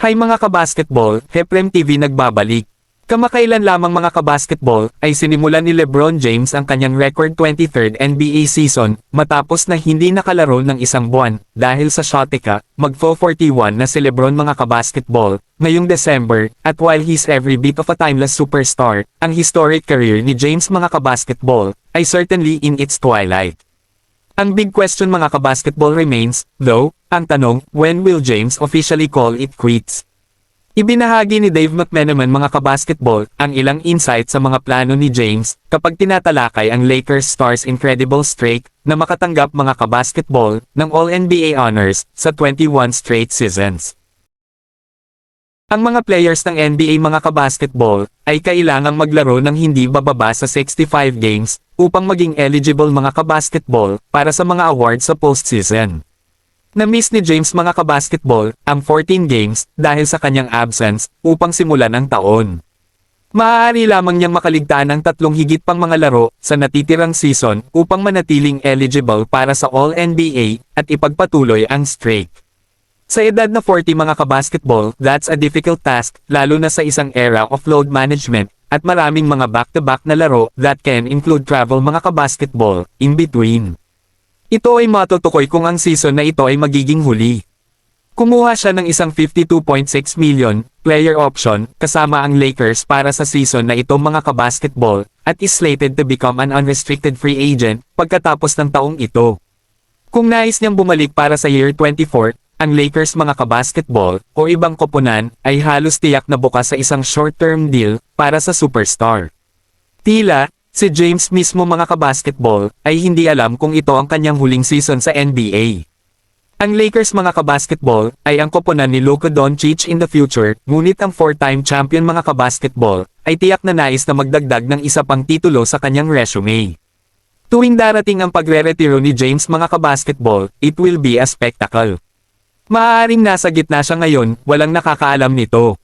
Hi mga kabasketball, Heprem TV nagbabalik. Kamakailan lamang mga kabasketball ay sinimulan ni LeBron James ang kanyang record 23rd NBA season matapos na hindi nakalaro ng isang buwan dahil sa sciatica, mag-41 na si LeBron mga kabasketball ngayong December at while he's every bit of a timeless superstar, ang historic career ni James mga kabasketball ay certainly in its twilight. Ang big question mga kabasketball remains, though, ang tanong, when will James officially call it quits? Ibinahagi ni Dave McMenamin mga kabasketball ang ilang insight sa mga plano ni James kapag tinatalakay ang Lakers stars' incredible streak na makatanggap mga kabasketball ng All-NBA honors sa 21 straight seasons. Ang mga players ng NBA mga kabasketball ay kailangang maglaro ng hindi bababa sa 65 games upang maging eligible mga kabasketball para sa mga awards sa postseason. Na-miss ni James mga kabasketball ang 14 games dahil sa kanyang absence upang simulan ang taon. Maaari lamang niyang makaligtaan ng 3 higit pang mga laro sa natitirang season upang manatiling eligible para sa All-NBA at ipagpatuloy ang streak. Sa edad na 40 mga kabasketball, that's a difficult task, lalo na sa isang era of load management, at maraming mga back-to-back na laro that can include travel mga kabasketball, in between. Ito ay matutukoy kung ang season na ito ay magiging huli. Kumuha siya ng isang $52.6 million player option kasama ang Lakers para sa season na ito mga kabasketball, at is slated to become an unrestricted free agent pagkatapos ng taong ito. Kung nais niyang bumalik para sa year 24, ang Lakers mga kabasketball o ibang koponan ay halos tiyak na bukas sa isang short-term deal para sa superstar. Tila, si James mismo mga kabasketball ay hindi alam kung ito ang kanyang huling season sa NBA. Ang Lakers mga kabasketball ay ang koponan ni Luka Doncic in the future, ngunit ang 4-time champion mga kabasketball ay tiyak na nais na magdagdag ng isa pang titulo sa kanyang resume. Tuwing darating ang pagre-retiro ni James mga kabasketball, it will be a spectacle. Maaaring nasa gitna siya ngayon, walang nakakaalam nito.